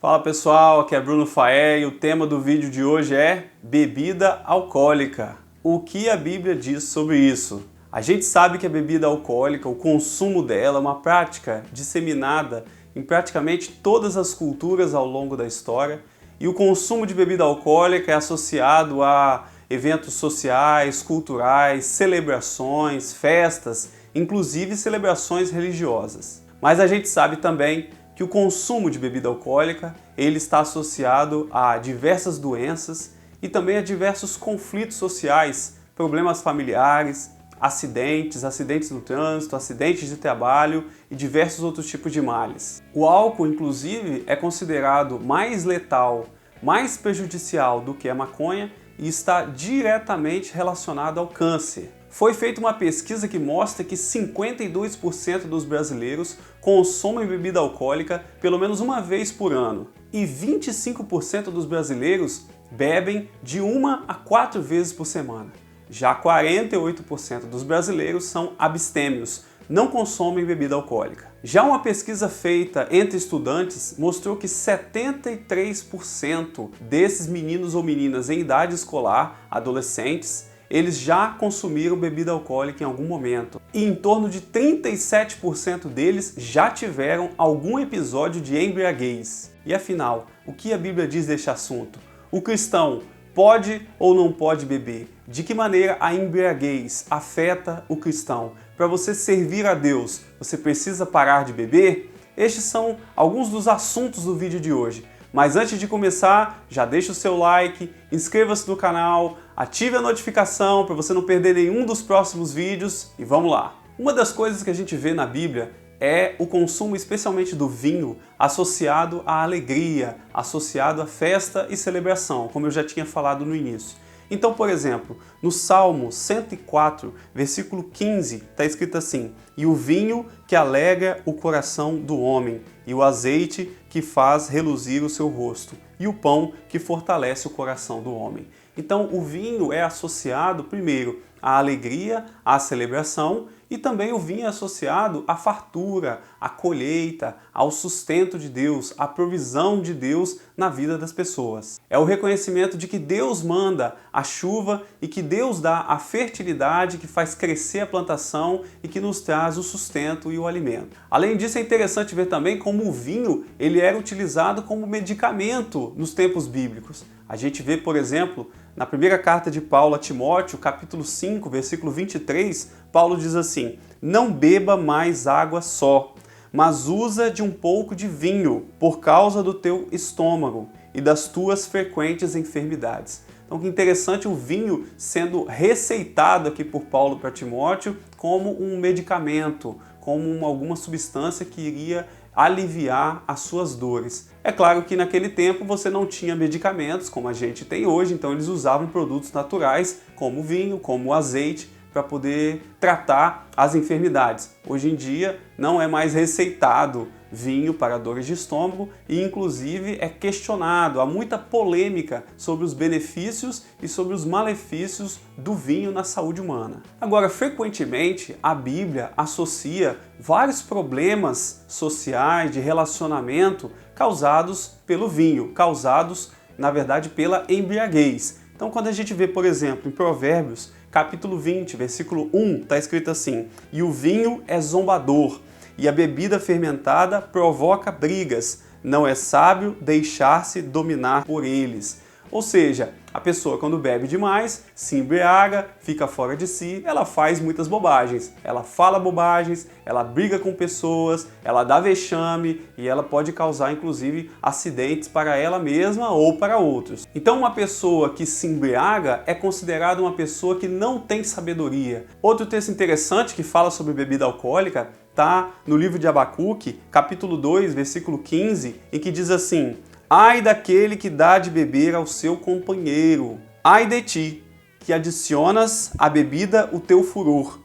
Fala pessoal, aqui é Bruno Faé e o tema do vídeo de hoje é bebida alcoólica. O que a Bíblia diz sobre isso? A gente sabe que a bebida alcoólica, o consumo dela, é uma prática disseminada em praticamente todas as culturas ao longo da história, e o consumo de bebida alcoólica é associado a eventos sociais, culturais, celebrações, festas, inclusive celebrações religiosas. Mas a gente sabe também que o consumo de bebida alcoólica ele está associado a diversas doenças e também a diversos conflitos sociais, problemas familiares, acidentes no trânsito, acidentes de trabalho e diversos outros tipos de males. O álcool, inclusive, é considerado mais letal, mais prejudicial do que a maconha e está diretamente relacionado ao câncer. Foi feita uma pesquisa que mostra que 52% dos brasileiros consomem bebida alcoólica pelo menos uma vez por ano e 25% dos brasileiros bebem de 1 a 4 vezes por semana. Já 48% dos brasileiros são abstêmios, não consomem bebida alcoólica. Já uma pesquisa feita entre estudantes mostrou que 73% desses meninos ou meninas em idade escolar, adolescentes, eles já consumiram bebida alcoólica em algum momento. E em torno de 37% deles já tiveram algum episódio de embriaguez. E afinal, o que a Bíblia diz deste assunto? O cristão pode ou não pode beber? De que maneira a embriaguez afeta o cristão? Para você servir a Deus, você precisa parar de beber? Estes são alguns dos assuntos do vídeo de hoje. Mas antes de começar, já deixa o seu like, inscreva-se no canal, ative a notificação para você não perder nenhum dos próximos vídeos e vamos lá! Uma das coisas que a gente vê na Bíblia é o consumo especialmente do vinho associado à alegria, associado à festa e celebração, como eu já tinha falado no início. Então, por exemplo, no Salmo 104, versículo 15, está escrito assim: "E o vinho que alegra o coração do homem, e o azeite que faz reluzir o seu rosto, e o pão que fortalece o coração do homem." Então, o vinho é associado, primeiro, à alegria, à celebração, e também o vinho é associado à fartura, à colheita, ao sustento de Deus, à provisão de Deus na vida das pessoas. É o reconhecimento de que Deus manda a chuva e que Deus dá a fertilidade que faz crescer a plantação e que nos traz o sustento e o alimento. Além disso, é interessante ver também como o vinho ele era utilizado como medicamento nos tempos bíblicos. A gente vê, por exemplo, na primeira carta de Paulo a Timóteo, capítulo 5, versículo 23, Paulo diz assim: "Não beba mais água só, mas usa de um pouco de vinho, por causa do teu estômago e das tuas frequentes enfermidades." Então, que interessante o vinho sendo receitado aqui por Paulo para Timóteo como um medicamento, como alguma substância que iria aliviar as suas dores. É claro que naquele tempo você não tinha medicamentos como a gente tem hoje, então eles usavam produtos naturais como o vinho, como o azeite, para poder tratar as enfermidades. Hoje em dia não é mais receitado vinho para dores de estômago e inclusive é questionado, há muita polêmica sobre os benefícios e sobre os malefícios do vinho na saúde humana. Agora, frequentemente a Bíblia associa vários problemas sociais de relacionamento causados pelo vinho, causados, na verdade, pela embriaguez. Então, quando a gente vê, por exemplo, em Provérbios, capítulo 20, versículo 1, está escrito assim: "E o vinho é zombador, e a bebida fermentada provoca brigas. Não é sábio deixar-se dominar por eles." Ou seja, a pessoa quando bebe demais, se embriaga, fica fora de si, ela faz muitas bobagens. Ela fala bobagens, ela briga com pessoas, ela dá vexame e ela pode causar inclusive acidentes para ela mesma ou para outros. Então uma pessoa que se embriaga é considerada uma pessoa que não tem sabedoria. Outro texto interessante que fala sobre bebida alcoólica está no livro de Abacuque, capítulo 2, versículo 15, em que diz assim: "Ai daquele que dá de beber ao seu companheiro, ai de ti, que adicionas à bebida o teu furor,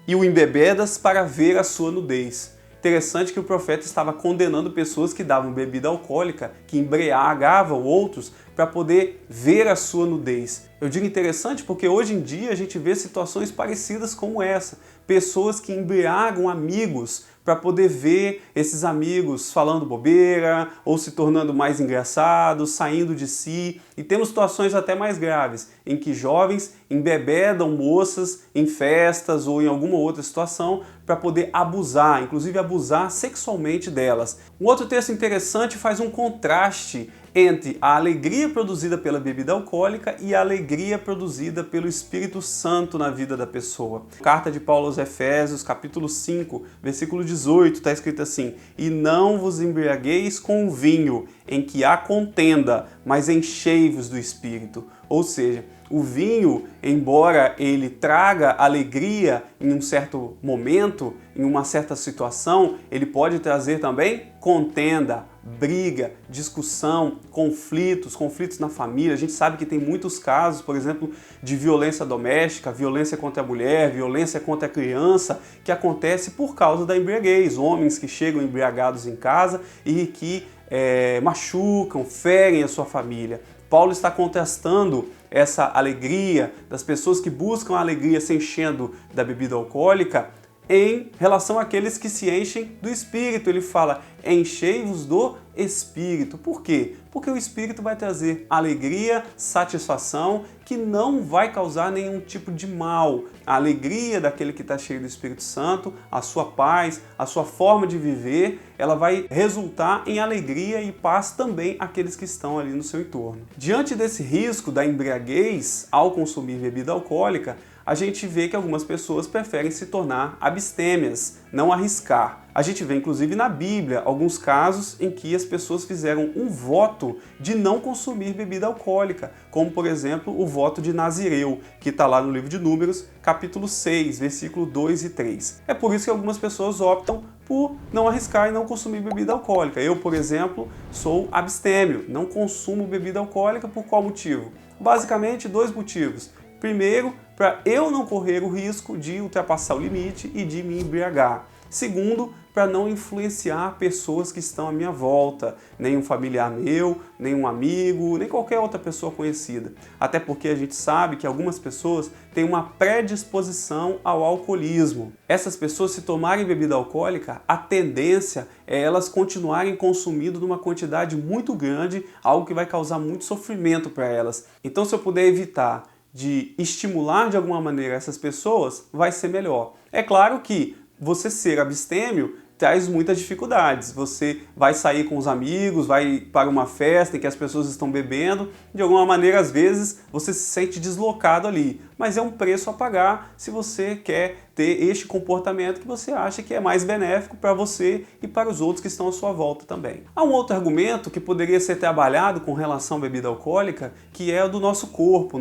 e o embebedas para ver a sua nudez." Interessante que o profeta estava condenando pessoas que davam bebida alcoólica, que embriagavam outros para poder ver a sua nudez. Eu digo interessante porque hoje em dia a gente vê situações parecidas como essa. Pessoas que embriagam amigos para poder ver esses amigos falando bobeira ou se tornando mais engraçados, saindo de si. E temos situações até mais graves, em que jovens embebedam moças em festas ou em alguma outra situação para poder abusar, inclusive abusar sexualmente delas. Um outro texto interessante faz um contraste entre a alegria produzida pela bebida alcoólica e a alegria produzida pelo Espírito Santo na vida da pessoa. Carta de Paulo aos Efésios, capítulo 5, versículo 18, está escrito assim: "E não vos embriagueis com o vinho, em que há contenda, mas enchei-vos do Espírito." Ou seja, o vinho, embora ele traga alegria em um certo momento, em uma certa situação, ele pode trazer também contenda, briga, discussão, conflitos na família. A gente sabe que tem muitos casos, por exemplo, de violência doméstica, violência contra a mulher, violência contra a criança, que acontece por causa da embriaguez. Homens que chegam embriagados em casa e que machucam, ferem a sua família. Paulo está contrastando essa alegria das pessoas que buscam a alegria se enchendo da bebida alcoólica em relação àqueles que se enchem do Espírito. Ele fala: enchei-vos do Espírito. Por quê? Porque o Espírito vai trazer alegria, satisfação, que não vai causar nenhum tipo de mal. A alegria daquele que está cheio do Espírito Santo, a sua paz, a sua forma de viver, ela vai resultar em alegria e paz também àqueles que estão ali no seu entorno. Diante desse risco da embriaguez ao consumir bebida alcoólica, a gente vê que algumas pessoas preferem se tornar abstêmias, não arriscar. A gente vê inclusive na Bíblia alguns casos em que as pessoas fizeram um voto de não consumir bebida alcoólica, como por exemplo o voto de Nazireu, que está lá no livro de Números, capítulo 6, versículo 2 e 3. É por isso que algumas pessoas optam por não arriscar e não consumir bebida alcoólica. Eu, por exemplo, sou abstêmio, não consumo bebida alcoólica. Por qual motivo? Basicamente, dois motivos. Primeiro, para eu não correr o risco de ultrapassar o limite e de me embriagar. Segundo, para não influenciar pessoas que estão à minha volta, nem um familiar meu, nem um amigo, nem qualquer outra pessoa conhecida. Até porque a gente sabe que algumas pessoas têm uma predisposição ao alcoolismo. Essas pessoas, se tomarem bebida alcoólica, a tendência é elas continuarem consumindo numa quantidade muito grande, algo que vai causar muito sofrimento para elas. Então, se eu puder evitar de estimular de alguma maneira essas pessoas, vai ser melhor. É claro que você ser abstêmio traz muitas dificuldades. Você vai sair com os amigos, vai para uma festa em que as pessoas estão bebendo, de alguma maneira, às vezes, você se sente deslocado ali. Mas é um preço a pagar se você quer ter este comportamento que você acha que é mais benéfico para você e para os outros que estão à sua volta também. Há um outro argumento que poderia ser trabalhado com relação à bebida alcoólica, que é o do nosso corpo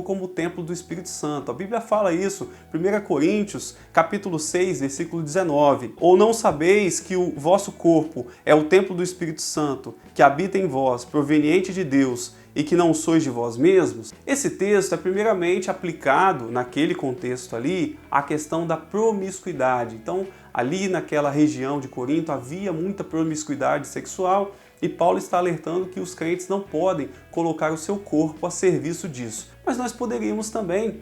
como o templo do Espírito Santo. A Bíblia fala isso, 1 Coríntios, capítulo 6, versículo 19. Ou não sabeis que o vosso corpo é o templo do Espírito Santo, que habita em vós, proveniente de Deus, e que não sois de vós mesmos? Esse texto é primeiramente aplicado, naquele contexto ali, à questão da promiscuidade. Então, ali naquela região de Corinto havia muita promiscuidade sexual e Paulo está alertando que os crentes não podem colocar o seu corpo a serviço disso. Mas nós poderíamos também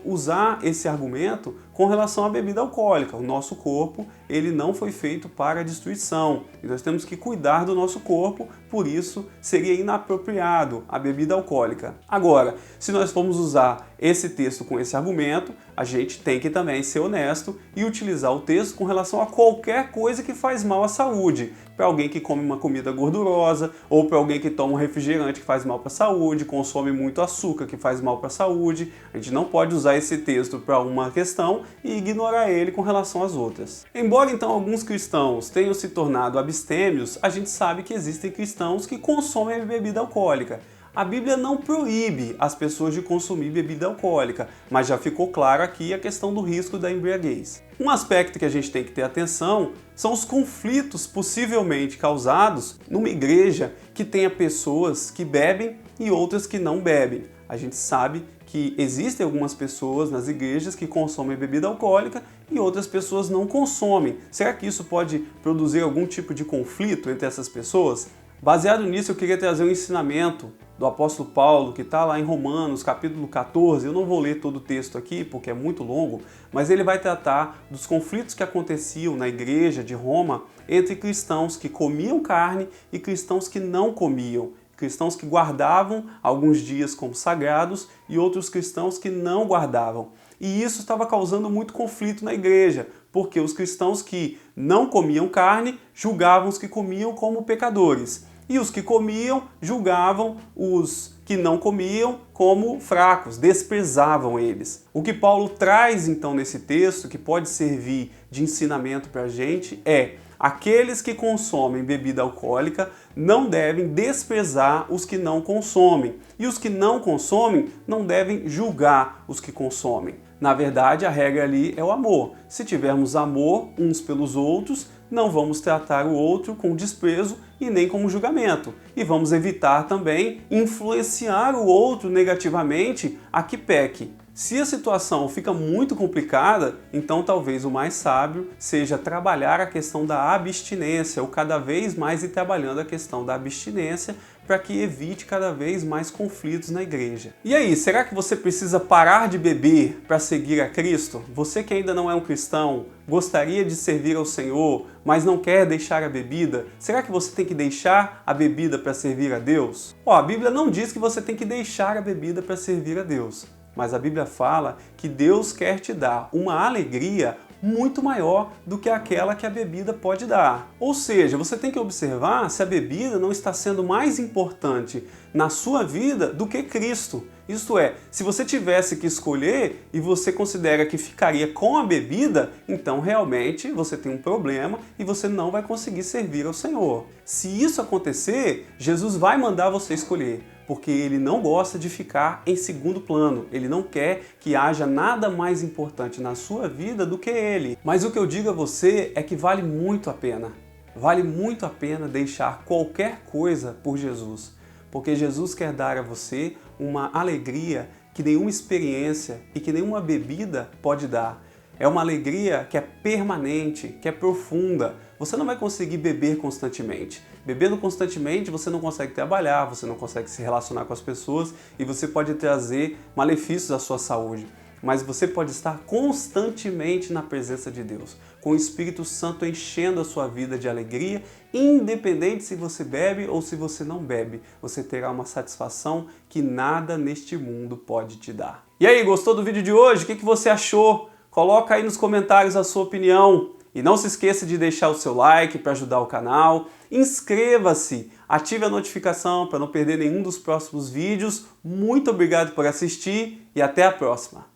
usar esse argumento com relação à bebida alcoólica. O nosso corpo, ele não foi feito para a destruição. E nós temos que cuidar do nosso corpo, por isso seria inapropriado a bebida alcoólica. Agora, se nós formos usar esse texto com esse argumento, a gente tem que também ser honesto e utilizar o texto com relação a qualquer coisa que faz mal à saúde. Para alguém que come uma comida gordurosa, ou para alguém que toma um refrigerante que faz mal para a saúde, consome muito açúcar que faz mal para a saúde. A gente não pode usar esse texto para uma questão e ignorar ele com relação às outras. Embora então alguns cristãos tenham se tornado abstêmios, a gente sabe que existem cristãos que consomem bebida alcoólica. A Bíblia não proíbe as pessoas de consumir bebida alcoólica, mas já ficou claro aqui a questão do risco da embriaguez. Um aspecto que a gente tem que ter atenção são os conflitos possivelmente causados numa igreja que tenha pessoas que bebem e outras que não bebem. A gente sabe que existem algumas pessoas nas igrejas que consomem bebida alcoólica e outras pessoas não consomem. Será que isso pode produzir algum tipo de conflito entre essas pessoas? Baseado nisso, eu queria trazer um ensinamento do apóstolo Paulo, que está lá em Romanos, capítulo 14. Eu não vou ler todo o texto aqui, porque é muito longo, mas ele vai tratar dos conflitos que aconteciam na igreja de Roma entre cristãos que comiam carne e cristãos que não comiam. Cristãos que guardavam alguns dias como sagrados e outros cristãos que não guardavam. E isso estava causando muito conflito na igreja, porque os cristãos que não comiam carne julgavam os que comiam como pecadores. E os que comiam julgavam os que não comiam como fracos, desprezavam eles. O que Paulo traz então nesse texto, que pode servir de ensinamento para a gente, é: aqueles que consomem bebida alcoólica não devem desprezar os que não consomem. E os que não consomem não devem julgar os que consomem. Na verdade, a regra ali é o amor. Se tivermos amor uns pelos outros, não vamos tratar o outro com desprezo e nem como julgamento. E vamos evitar também influenciar o outro negativamente a que peque. Se a situação fica muito complicada, então talvez o mais sábio seja trabalhar a questão da abstinência, ou cada vez mais ir trabalhando a questão da abstinência, para que evite cada vez mais conflitos na igreja. E aí, será que você precisa parar de beber para seguir a Cristo? Você que ainda não é um cristão, gostaria de servir ao Senhor, mas não quer deixar a bebida? Será que você tem que deixar a bebida para servir a Deus? A Bíblia não diz que você tem que deixar a bebida para servir a Deus. Mas a Bíblia fala que Deus quer te dar uma alegria muito maior do que aquela que a bebida pode dar. Ou seja, você tem que observar se a bebida não está sendo mais importante na sua vida do que Cristo. Isto é, se você tivesse que escolher e você considera que ficaria com a bebida, então realmente você tem um problema e você não vai conseguir servir ao Senhor. Se isso acontecer, Jesus vai mandar você escolher, porque ele não gosta de ficar em segundo plano. Ele não quer que haja nada mais importante na sua vida do que ele. Mas o que eu digo a você é que vale muito a pena. Vale muito a pena deixar qualquer coisa por Jesus. Porque Jesus quer dar a você uma alegria que nenhuma experiência e que nenhuma bebida pode dar. É uma alegria que é permanente, que é profunda. Você não vai conseguir beber constantemente. Bebendo constantemente, você não consegue trabalhar, você não consegue se relacionar com as pessoas e você pode trazer malefícios à sua saúde. Mas você pode estar constantemente na presença de Deus, com o Espírito Santo enchendo a sua vida de alegria, independente se você bebe ou se você não bebe. Você terá uma satisfação que nada neste mundo pode te dar. E aí, gostou do vídeo de hoje? O que você achou? Coloca aí nos comentários a sua opinião. E não se esqueça de deixar o seu like para ajudar o canal. Inscreva-se, ative a notificação para não perder nenhum dos próximos vídeos. Muito obrigado por assistir e até a próxima.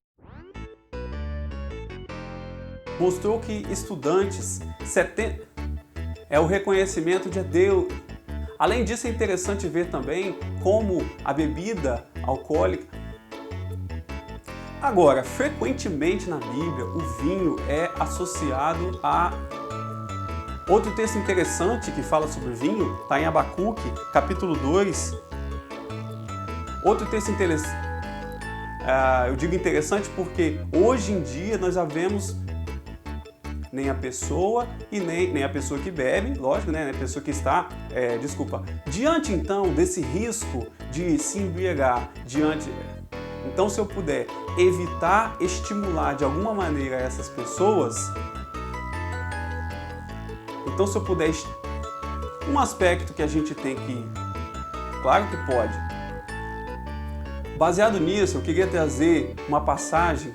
Mostrou que estudantes, é o reconhecimento de Deus. Além disso, é interessante ver também como a bebida alcoólica. Agora, frequentemente na Bíblia, o vinho é associado a... Outro texto interessante que fala sobre vinho está em Abacuque, capítulo 2. Outro texto interessante, eu digo interessante porque hoje em dia nós já vemos nem a pessoa e nem a pessoa que bebe, lógico, né? A pessoa que está, diante então desse risco de se embriagar, então se eu puder evitar estimular de alguma maneira essas pessoas, então se eu puder, um aspecto que a gente tem que, claro que pode. Baseado nisso, eu queria trazer uma passagem